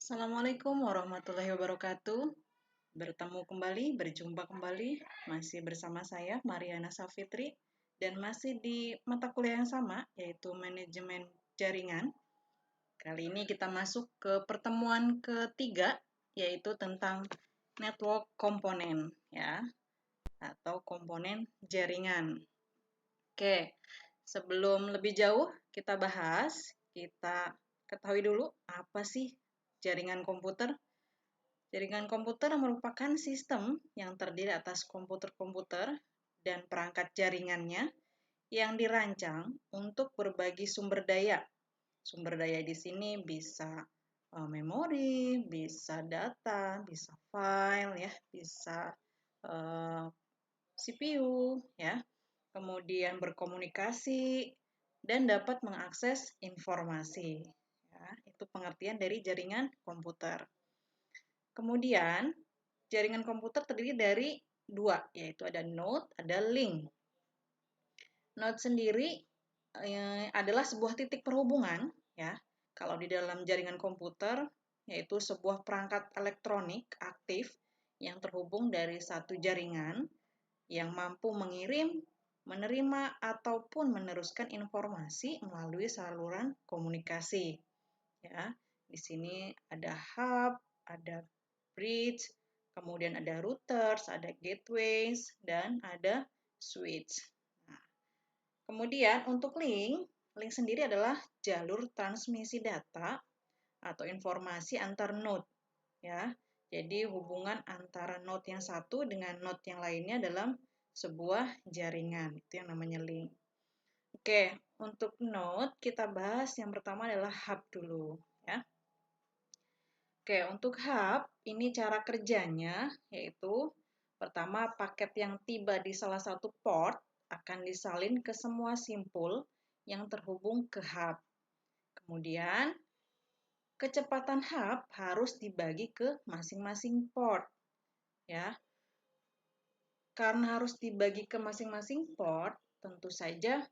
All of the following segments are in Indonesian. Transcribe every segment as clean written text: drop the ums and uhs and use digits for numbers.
Assalamualaikum warahmatullahi wabarakatuh. Berjumpa kembali, masih bersama saya Mariana Safitri dan masih di mata kuliah yang sama, yaitu manajemen jaringan. Kali ini kita masuk ke pertemuan ketiga, yaitu tentang network komponen, ya, atau komponen jaringan. Oke, sebelum lebih jauh kita bahas, kita ketahui dulu apa sih jaringan komputer. Jaringan komputer merupakan sistem yang terdiri atas komputer-komputer dan perangkat jaringannya yang dirancang untuk berbagi sumber daya. Sumber daya di sini bisa memori, bisa data, bisa file, ya, bisa CPU, ya. Kemudian berkomunikasi dan dapat mengakses informasi. Ya, itu pengertian dari jaringan komputer. Kemudian, jaringan komputer terdiri dari dua, yaitu ada node, ada link. Node sendiri adalah sebuah titik perhubungan, ya. Kalau di dalam jaringan komputer, yaitu sebuah perangkat elektronik aktif yang terhubung dari satu jaringan yang mampu mengirim, menerima, ataupun meneruskan informasi melalui saluran komunikasi. Ya, di sini ada hub, ada bridge, kemudian ada routers, ada gateways, dan ada switch. Nah, kemudian untuk link sendiri adalah jalur transmisi data atau informasi antar node. Ya, jadi hubungan antara node yang satu dengan node yang lainnya dalam sebuah jaringan. Itu yang namanya link. Oke, untuk node kita bahas yang pertama adalah hub dulu, ya. Oke, untuk hub, ini cara kerjanya, yaitu pertama paket yang tiba di salah satu port akan disalin ke semua simpul yang terhubung ke hub. Kemudian, kecepatan hub harus dibagi ke masing-masing port. Ya, karena harus dibagi ke masing-masing port, tentu saja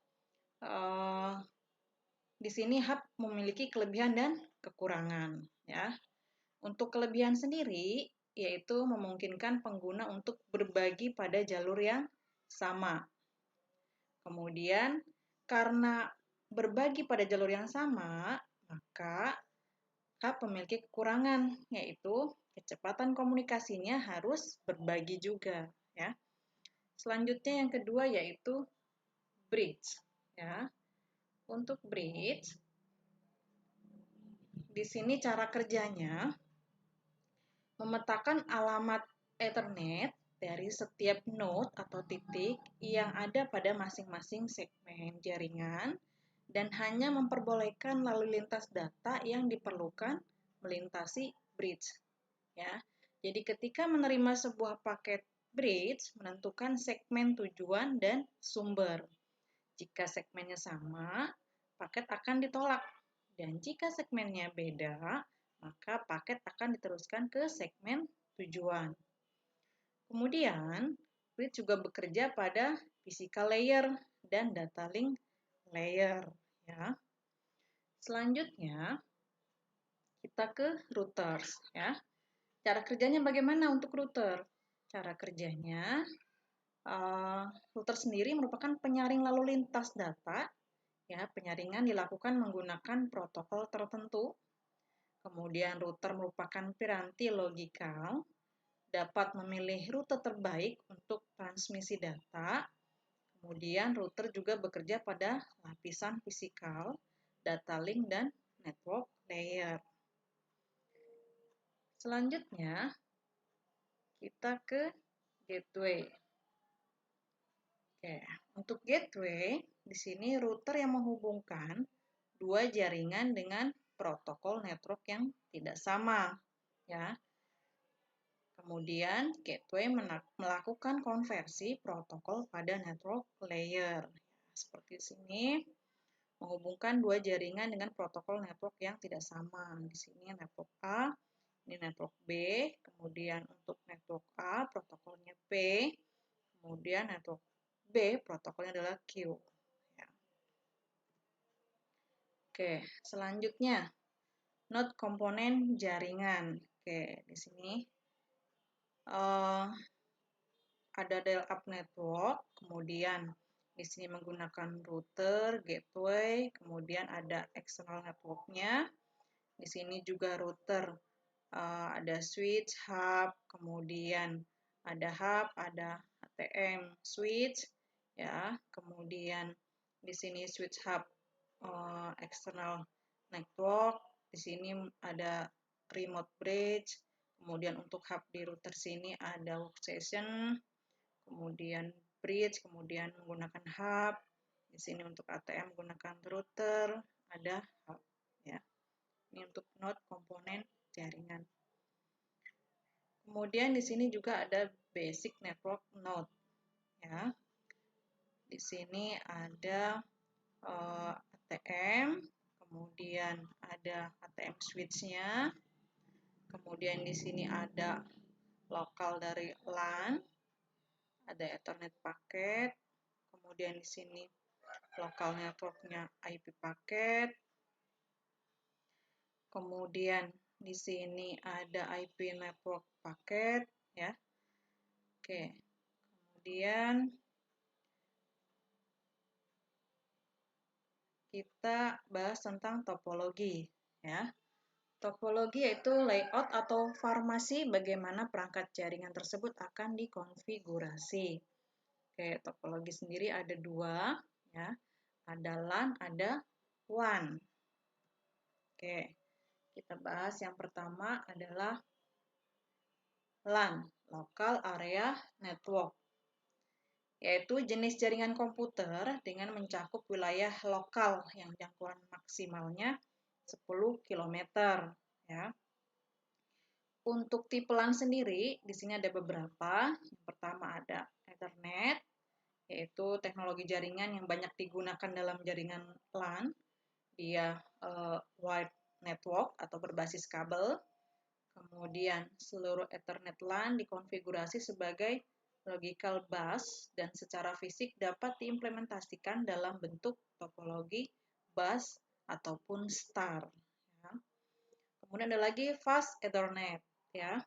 di sini hub memiliki kelebihan dan kekurangan. Ya, untuk kelebihan sendiri, yaitu memungkinkan pengguna untuk berbagi pada jalur yang sama. Kemudian, karena berbagi pada jalur yang sama, maka hub memiliki kekurangan, yaitu kecepatan komunikasinya harus berbagi juga. Ya. Selanjutnya yang kedua yaitu bridge. Ya. Untuk bridge, di sini cara kerjanya memetakan alamat Ethernet dari setiap node atau titik yang ada pada masing-masing segmen jaringan dan hanya memperbolehkan lalu lintas data yang diperlukan melintasi bridge. Ya. Jadi ketika menerima sebuah paket bridge, menentukan segmen tujuan dan sumber. Jika segmennya sama, paket akan ditolak. Dan jika segmennya beda, maka paket akan diteruskan ke segmen tujuan. Kemudian, bridge juga bekerja pada physical layer dan data link layer. Ya. Selanjutnya, kita ke routers. Ya. Cara kerjanya bagaimana untuk router? Cara kerjanya, router sendiri merupakan penyaring lalu lintas data. Ya, penyaringan dilakukan menggunakan protokol tertentu. Kemudian router merupakan piranti logikal, dapat memilih rute terbaik untuk transmisi data. Kemudian router juga bekerja pada lapisan fisikal, data link, dan network layer. Selanjutnya, kita ke gateway. Oke, untuk gateway, di sini router yang menghubungkan dua jaringan dengan protokol network yang tidak sama, ya. Kemudian gateway melakukan konversi protokol pada network layer. Seperti sini, menghubungkan dua jaringan dengan protokol network yang tidak sama. Di sini network A, ini network B, kemudian untuk network A protokolnya P, kemudian network B protokolnya adalah Q. Ya. Oke, selanjutnya node komponen jaringan. Oke, di sini ada dial-up network, kemudian di sini menggunakan router, gateway, kemudian ada external network-nya. Di sini juga router, ada switch, hub, kemudian ada hub, ada ATM switch, ya. Kemudian di sini switch hub external network, di sini ada remote bridge, kemudian untuk hub di router sini ada workstation, kemudian bridge, kemudian menggunakan hub. Di sini untuk ATM menggunakan router, ada hub, ya. Ini untuk node komponen jaringan. Kemudian di sini juga ada basic network node, ya. Di sini ada ATM, kemudian ada ATM switch-nya, kemudian di sini ada lokal dari LAN, ada Ethernet paket, kemudian di sini lokal network-nya IP paket, kemudian di sini ada IP network paket, ya. Oke, kemudian kita bahas tentang topologi, ya. Topologi yaitu layout atau farmasi bagaimana perangkat jaringan tersebut akan dikonfigurasi. Oke, topologi sendiri ada dua, ya. Ada LAN, ada WAN. Oke, kita bahas yang pertama adalah LAN, Local Area Network, yaitu jenis jaringan komputer dengan mencakup wilayah lokal yang jangkauan maksimalnya 10 km, ya. Untuk tipe LAN sendiri, di sini ada beberapa. Yang pertama ada Ethernet, yaitu teknologi jaringan yang banyak digunakan dalam jaringan LAN. Dia wide network atau berbasis kabel. Kemudian seluruh Ethernet LAN dikonfigurasi sebagai logical bus dan secara fisik dapat diimplementasikan dalam bentuk topologi bus ataupun star. Ya. Kemudian ada lagi fast Ethernet, ya.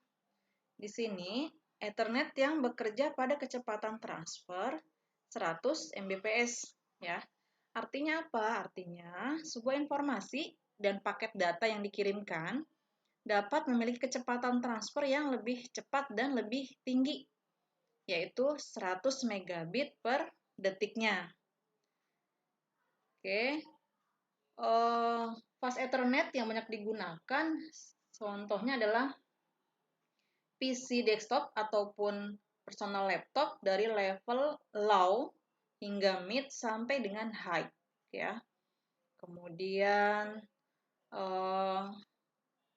Di sini Ethernet yang bekerja pada kecepatan transfer 100 Mbps, ya. Artinya apa? Artinya sebuah informasi dan paket data yang dikirimkan dapat memiliki kecepatan transfer yang lebih cepat dan lebih tinggi, yaitu 100 megabit per detiknya. Oke. Fast Ethernet yang banyak digunakan, contohnya adalah PC desktop ataupun personal laptop dari level low hingga mid sampai dengan high, ya. Kemudian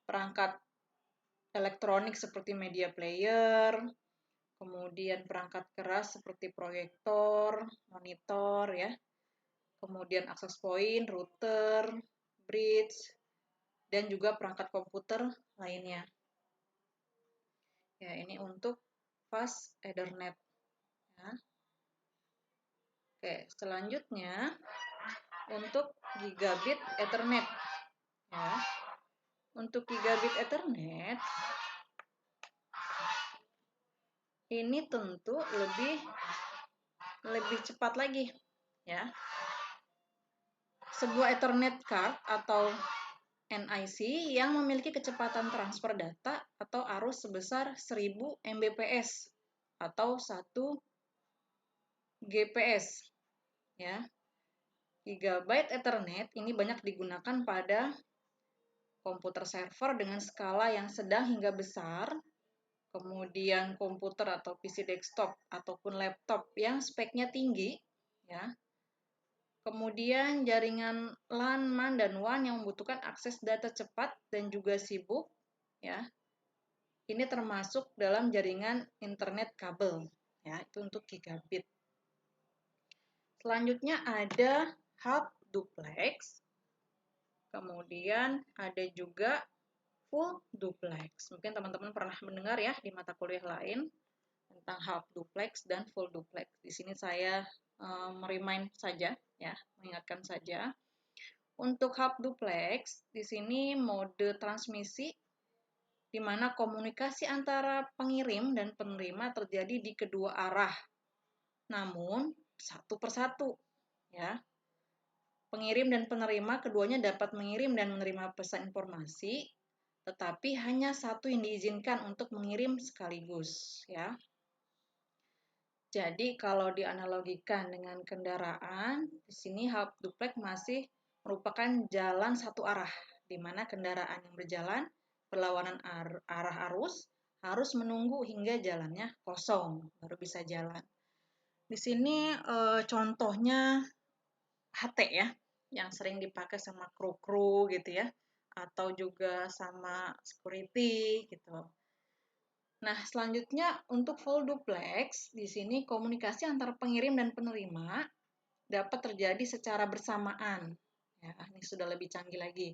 perangkat elektronik seperti media player, kemudian perangkat keras seperti proyektor, monitor, ya. Kemudian access point, router, bridge, dan juga perangkat komputer lainnya. Ya, ini untuk fast Ethernet. Ya. Oke, selanjutnya untuk gigabit Ethernet. Ya. Untuk gigabit Ethernet, ini tentu lebih cepat lagi, ya. Sebuah Ethernet card atau NIC yang memiliki kecepatan transfer data atau arus sebesar 1000 Mbps atau 1 GPS, ya. Gigabyte Ethernet ini banyak digunakan pada komputer server dengan skala yang sedang hingga besar, kemudian komputer atau PC desktop ataupun laptop yang speknya tinggi, ya. Kemudian jaringan LAN, MAN, dan WAN yang membutuhkan akses data cepat dan juga sibuk, ya. Ini termasuk dalam jaringan internet kabel, ya, itu untuk gigabit. Selanjutnya ada hub duplex, kemudian ada juga full duplex. Mungkin teman-teman pernah mendengar ya di mata kuliah lain tentang hub duplex dan full duplex. Di sini saya meremind saja, ya, mengingatkan saja. Untuk hub duplex, di sini mode transmisi di mana komunikasi antara pengirim dan penerima terjadi di kedua arah, namun satu persatu, ya. Pengirim dan penerima keduanya dapat mengirim dan menerima pesan informasi, tetapi hanya satu yang diizinkan untuk mengirim sekaligus, ya. Jadi kalau dianalogikan dengan kendaraan, di sini hub duplex masih merupakan jalan satu arah, di mana kendaraan yang berjalan berlawanan arah arus harus menunggu hingga jalannya kosong baru bisa jalan. Di sini contohnya HT ya, yang sering dipakai sama kru-kru gitu ya, atau juga sama security gitu. Nah, selanjutnya untuk full duplex, di sini komunikasi antara pengirim dan penerima dapat terjadi secara bersamaan. Ya, ini sudah lebih canggih lagi.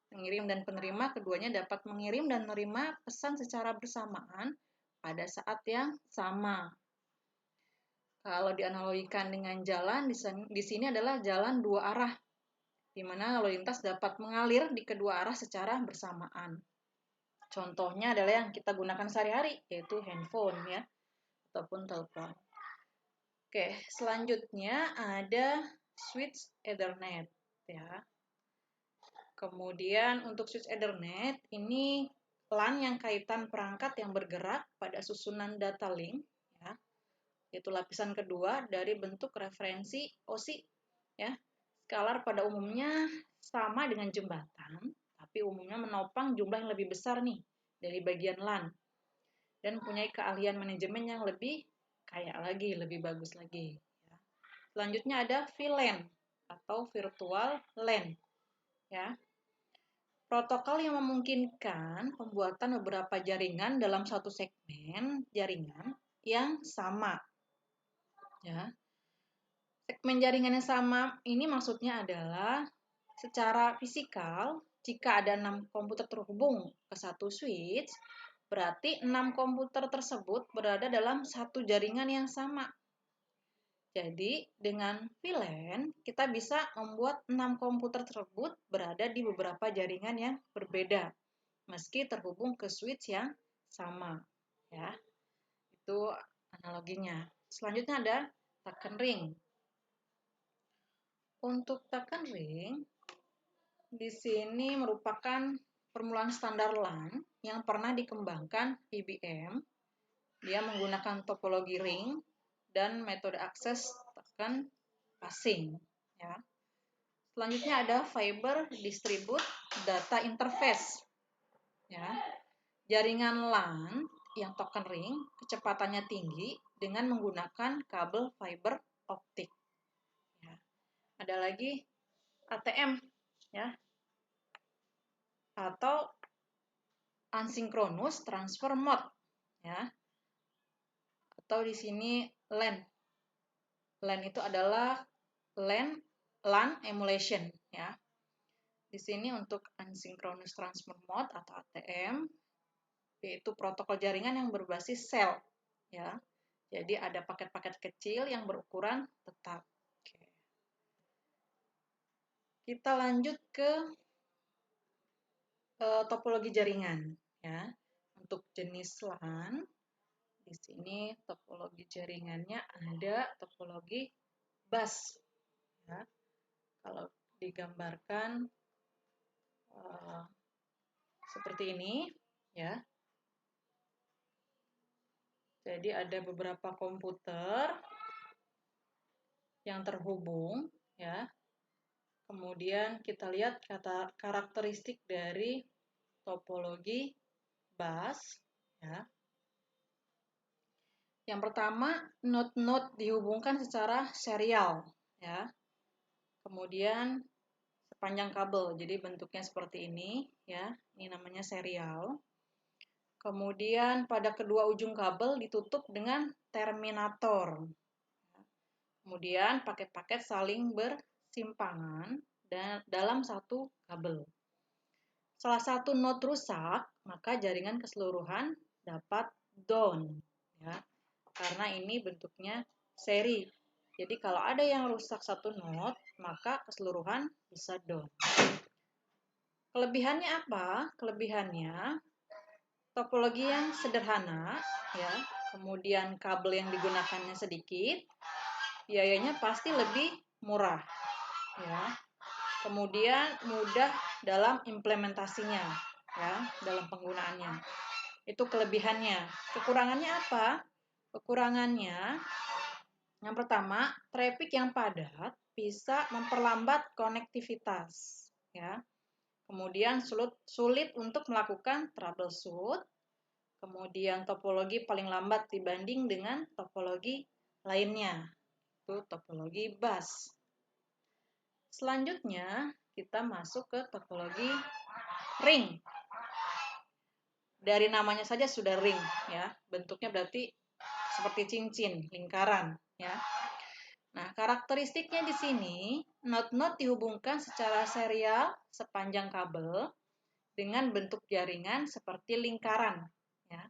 Pengirim dan penerima keduanya dapat mengirim dan menerima pesan secara bersamaan pada saat yang sama. Kalau dianalogikan dengan jalan, di sini adalah jalan dua arah, di mana lalu lintas dapat mengalir di kedua arah secara bersamaan. Contohnya adalah yang kita gunakan sehari-hari, yaitu handphone ya, ataupun telepon. Oke, selanjutnya ada switch Ethernet ya. Kemudian untuk switch Ethernet ini LAN yang kaitan perangkat yang bergerak pada susunan data link ya, yaitu lapisan kedua dari bentuk referensi OSI ya. Scalar pada umumnya sama dengan jembatan, tapi umumnya menopang jumlah yang lebih besar nih dari bagian LAN dan punya keahlian manajemen yang lebih kaya lagi, lebih bagus lagi. Ya. Selanjutnya ada VLAN atau Virtual LAN. Ya. Protokol yang memungkinkan pembuatan beberapa jaringan dalam satu segmen jaringan yang sama. Ya. Segmen jaringan yang sama ini maksudnya adalah secara fisikal, jika ada 6 komputer terhubung ke satu switch, berarti 6 komputer tersebut berada dalam satu jaringan yang sama. Jadi, dengan VLAN, kita bisa membuat 6 komputer tersebut berada di beberapa jaringan yang berbeda, meski terhubung ke switch yang sama. Ya, itu analoginya. Selanjutnya ada token ring. Untuk token ring, di sini merupakan permulaan standar LAN yang pernah dikembangkan IBM. Dia menggunakan topologi ring dan metode akses token passing. Ya. Selanjutnya ada Fiber Distribute Data Interface. Ya. Jaringan LAN yang token ring kecepatannya tinggi dengan menggunakan kabel fiber optik. Ya. Ada lagi ATM ya, atau Asynchronous Transfer Mode ya, atau di sini LAN. LAN itu adalah LAN emulation ya. Di sini untuk Asynchronous Transfer Mode atau ATM, yaitu protokol jaringan yang berbasis sel ya. Jadi ada paket-paket kecil yang berukuran tetap. Oke. Kita lanjut ke topologi jaringan ya. Untuk jenis LAN, di sini topologi jaringannya ada topologi bus ya. Kalau digambarkan seperti ini ya. Jadi ada beberapa komputer yang terhubung ya. Kemudian kita lihat karakteristik dari topologi bus ya. Yang pertama, node-node dihubungkan secara serial ya. Kemudian sepanjang kabel. Jadi bentuknya seperti ini ya. Ini namanya serial. Kemudian pada kedua ujung kabel ditutup dengan terminator. Kemudian paket-paket saling bersimpangan dalam satu kabel. Salah satu node rusak, maka jaringan keseluruhan dapat down. Ya. Karena ini bentuknya seri. Jadi kalau ada yang rusak satu node, maka keseluruhan bisa down. Kelebihannya apa? Kelebihannya topologi yang sederhana, ya, kemudian kabel yang digunakannya sedikit, biayanya pasti lebih murah, ya. Kemudian mudah dalam implementasinya, ya, dalam penggunaannya. Itu kelebihannya. Kekurangannya apa? Kekurangannya, yang pertama, traffic yang padat bisa memperlambat konektivitas, ya. Kemudian sulit untuk melakukan troubleshoot. Kemudian topologi paling lambat dibanding dengan topologi lainnya. Itu topologi bus. Selanjutnya, kita masuk ke topologi ring. Dari namanya saja sudah ring, ya. Bentuknya berarti seperti cincin, lingkaran, ya. Nah, karakteristiknya di sini, node-node dihubungkan secara serial sepanjang kabel dengan bentuk jaringan seperti lingkaran, ya.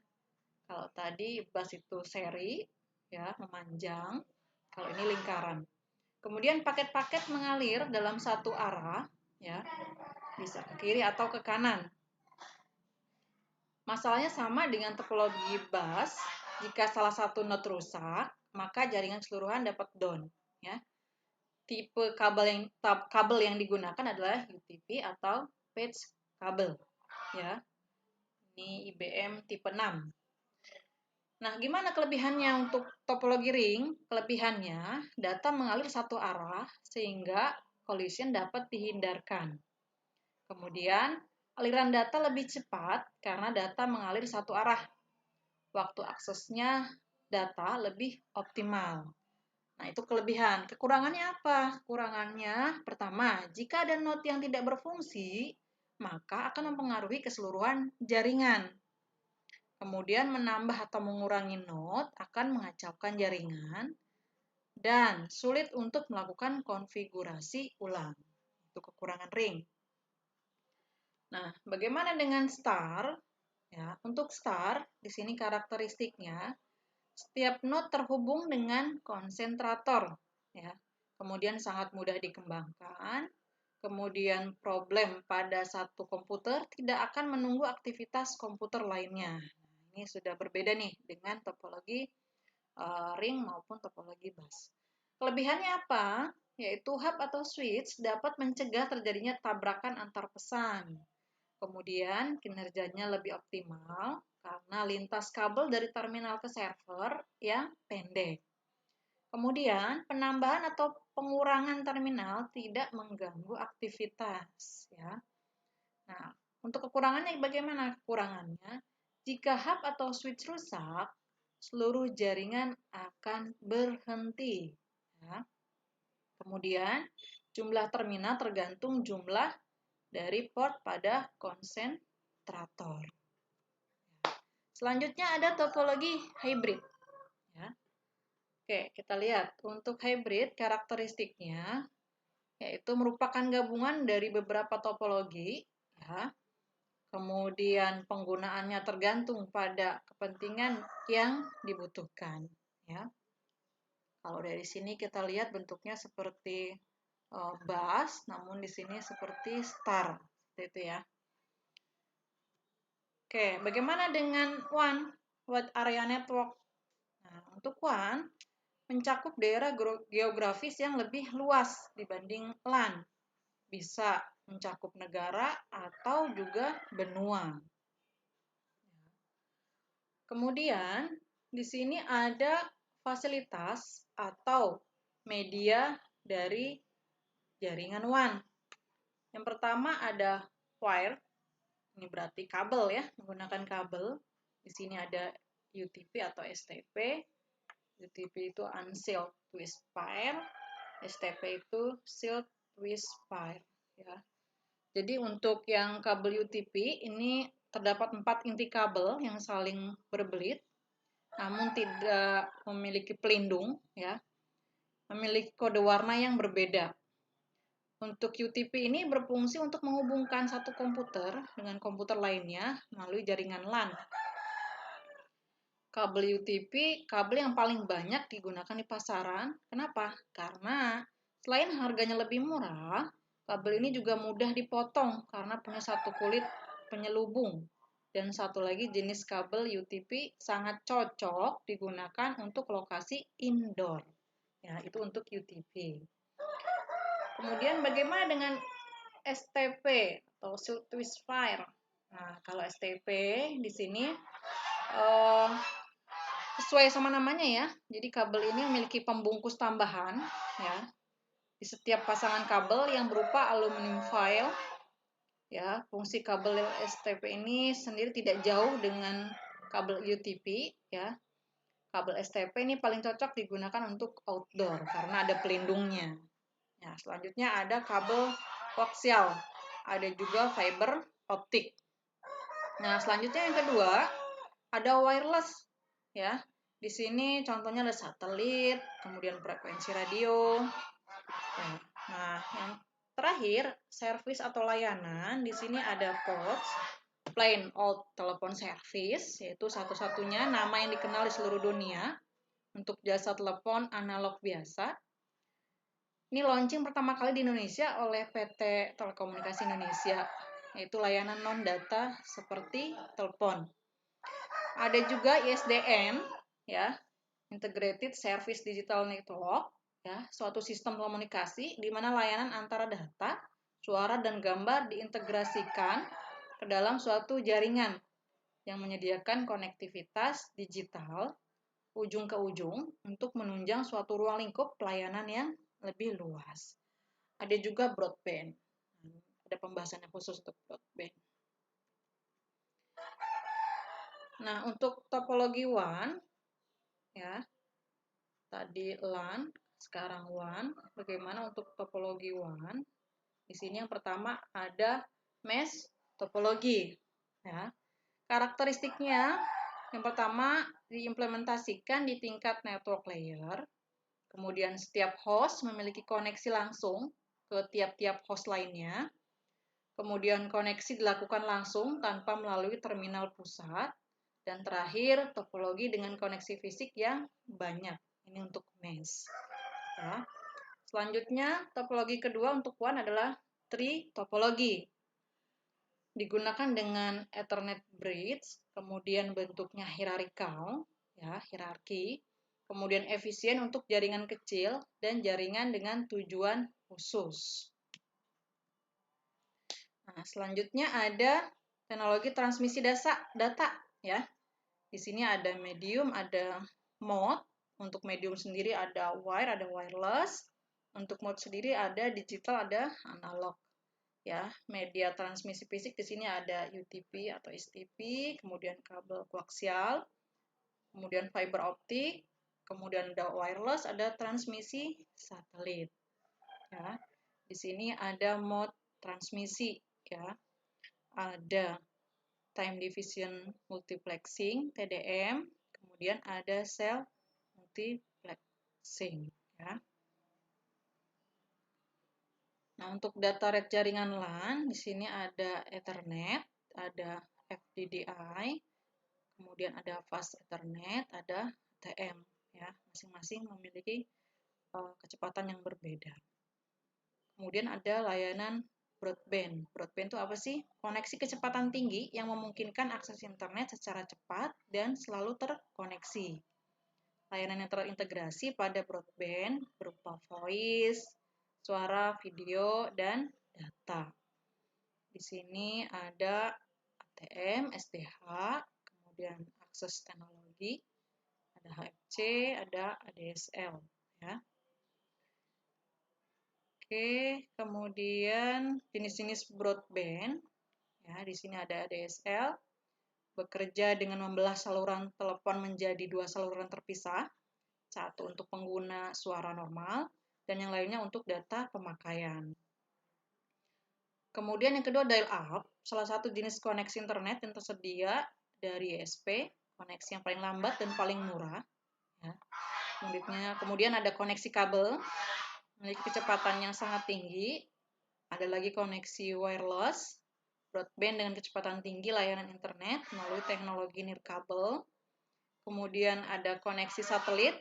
Kalau tadi bus itu seri, ya, memanjang. Kalau ini lingkaran. Kemudian paket-paket mengalir dalam satu arah, ya, bisa ke kiri atau ke kanan. Masalahnya sama dengan topologi bus. Jika salah satu node rusak, maka jaringan keseluruhan dapat down, ya. Tipe kabel yang digunakan adalah UTP atau patch kabel, ya. Ini IBM tipe 6. Nah, gimana kelebihannya untuk topologi ring? Kelebihannya, data mengalir satu arah sehingga collision dapat dihindarkan. Kemudian, aliran data lebih cepat karena data mengalir satu arah. Waktu aksesnya data lebih optimal. Nah, itu kelebihan. Kekurangannya apa? Kekurangannya, pertama, jika ada node yang tidak berfungsi, maka akan mempengaruhi keseluruhan jaringan. Kemudian menambah atau mengurangi node akan mengacaukan jaringan dan sulit untuk melakukan konfigurasi ulang. Itu kekurangan ring. Nah, bagaimana dengan star? Ya, untuk star, di sini karakteristiknya, setiap node terhubung dengan konsentrator, ya. Kemudian sangat mudah dikembangkan. Kemudian problem pada satu komputer tidak akan menunggu aktivitas komputer lainnya. Ini sudah berbeda nih dengan topologi ring maupun topologi bus. Kelebihannya apa? Yaitu hub atau switch dapat mencegah terjadinya tabrakan antar pesan. Kemudian kinerjanya lebih optimal karena lintas kabel dari terminal ke server yang pendek. Kemudian penambahan atau pengurangan terminal tidak mengganggu aktivitas, ya. Nah, untuk kekurangannya bagaimana kekurangannya? Jika hub atau switch rusak, seluruh jaringan akan berhenti, ya. Kemudian jumlah terminal tergantung jumlah dari port pada konsentrator. Selanjutnya ada topologi hybrid, ya. Oke, kita lihat untuk hybrid karakteristiknya yaitu merupakan gabungan dari beberapa topologi, ya. Kemudian penggunaannya tergantung pada kepentingan yang dibutuhkan, ya. Kalau dari sini kita lihat bentuknya seperti bus, namun di sini seperti star, seperti itu, ya. Oke, bagaimana dengan WAN, Wide Area Network? Nah, untuk WAN mencakup daerah geografis yang lebih luas dibanding LAN. Bisa mencakup negara atau juga benua. Kemudian, di sini ada fasilitas atau media dari jaringan WAN. Yang pertama ada wire. Ini berarti kabel, ya, menggunakan kabel. Di sini ada UTP atau STP. UTP itu unsealed twist pair, STP itu sealed twist pair, ya. Jadi untuk yang kabel UTP ini terdapat 4 inti kabel yang saling berbelit, namun tidak memiliki pelindung, ya. Memiliki kode warna yang berbeda. Untuk UTP ini berfungsi untuk menghubungkan satu komputer dengan komputer lainnya melalui jaringan LAN. Kabel UTP, kabel yang paling banyak digunakan di pasaran. Kenapa? Karena Selain harganya lebih murah, kabel ini juga mudah dipotong karena punya satu kulit penyelubung. Dan satu lagi jenis kabel UTP sangat cocok digunakan untuk lokasi indoor. Ya, itu untuk UTP. Kemudian bagaimana dengan STP atau Silk Twist Fire? Nah, kalau STP di sini sesuai sama namanya ya. Jadi kabel ini memiliki pembungkus tambahan ya di setiap pasangan kabel yang berupa aluminium foil. Ya, fungsi kabel STP ini sendiri tidak jauh dengan kabel UTP ya. Kabel STP ini paling cocok digunakan untuk outdoor karena ada pelindungnya. Ya, selanjutnya ada kabel koaksial. Ada juga fiber optik. Nah, selanjutnya yang kedua ada wireless ya. Di sini contohnya ada satelit, kemudian frekuensi radio. Nah, yang terakhir, service atau layanan. Di sini ada POTS, plain old telephone service, yaitu satu-satunya nama yang dikenal di seluruh dunia untuk jasa telepon analog biasa. Ini launching pertama kali di Indonesia oleh PT Telekomunikasi Indonesia, yaitu layanan non-data seperti telepon. Ada juga ISDN, ya, Integrated Service Digital Network, ya, suatu sistem komunikasi di mana layanan antara data, suara, dan gambar diintegrasikan ke dalam suatu jaringan yang menyediakan konektivitas digital ujung ke ujung untuk menunjang suatu ruang lingkup pelayanan yang lebih luas. Ada juga broadband. Ada pembahasannya khusus untuk broadband. Nah, untuk topologi WAN, ya, tadi LAN, sekarang WAN. Bagaimana untuk topologi WAN? Di sini yang pertama ada mesh topologi. Ya. Karakteristiknya, yang pertama diimplementasikan di tingkat network layer. Kemudian setiap host memiliki koneksi langsung ke tiap-tiap host lainnya. Kemudian koneksi dilakukan langsung tanpa melalui terminal pusat. Dan terakhir, topologi dengan koneksi fisik yang banyak. Ini untuk mesh. Ya. Selanjutnya, topologi kedua untuk WAN adalah tree topologi. Digunakan dengan Ethernet bridge, kemudian bentuknya hierarkikal, ya, hierarki, kemudian efisien untuk jaringan kecil dan jaringan dengan tujuan khusus. Nah, selanjutnya ada teknologi transmisi data, ya. Di sini ada medium, ada mode. Untuk medium sendiri ada wire, ada wireless. Untuk mode sendiri ada digital, ada analog. Ya, media transmisi fisik di sini ada UTP atau STP, kemudian kabel koaksial, kemudian fiber optik, kemudian ada wireless, ada transmisi satelit. Ya, di sini ada mode transmisi, ya. Ada time division multiplexing (TDM), kemudian ada cell multiplexing, ya. Nah, untuk data rate jaringan LAN di sini ada Ethernet, ada FDDI, kemudian ada Fast Ethernet, ada TM, ya. Masing-masing memiliki kecepatan yang berbeda. Kemudian ada layanan broadband. Broadband itu apa sih? Koneksi kecepatan tinggi yang memungkinkan akses internet secara cepat dan selalu terkoneksi. Layanan yang terintegrasi pada broadband berupa voice, suara, video, dan data. Di sini ada ATM, SDH, kemudian akses teknologi, ada HFC, ada ADSL, ya. Oke, kemudian jenis-jenis broadband, ya, di sini ada ADSL, bekerja dengan membelah saluran telepon menjadi dua saluran terpisah, satu untuk pengguna suara normal, dan yang lainnya untuk data pemakaian. Kemudian yang kedua dial-up, salah satu jenis koneksi internet yang tersedia dari ISP, koneksi yang paling lambat dan paling murah. Ya. Kemudian ada koneksi kabel, memiliki kecepatan yang sangat tinggi. Ada lagi koneksi wireless, broadband dengan kecepatan tinggi layanan internet melalui teknologi nirkabel. Kemudian ada koneksi satelit,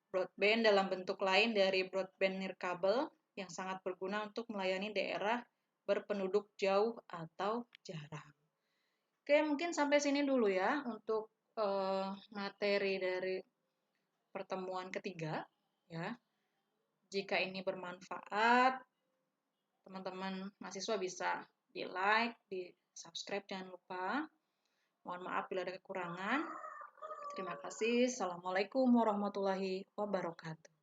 Broadband dalam bentuk lain dari broadband nirkabel yang sangat berguna untuk melayani daerah berpenduduk jauh atau jarang. Oke, mungkin sampai sini dulu ya untuk materi dari pertemuan ketiga ya. Jika ini bermanfaat, teman-teman mahasiswa bisa di-like, di-subscribe, jangan lupa. Mohon maaf bila ada kekurangan. Terima kasih. Assalamualaikum warahmatullahi wabarakatuh.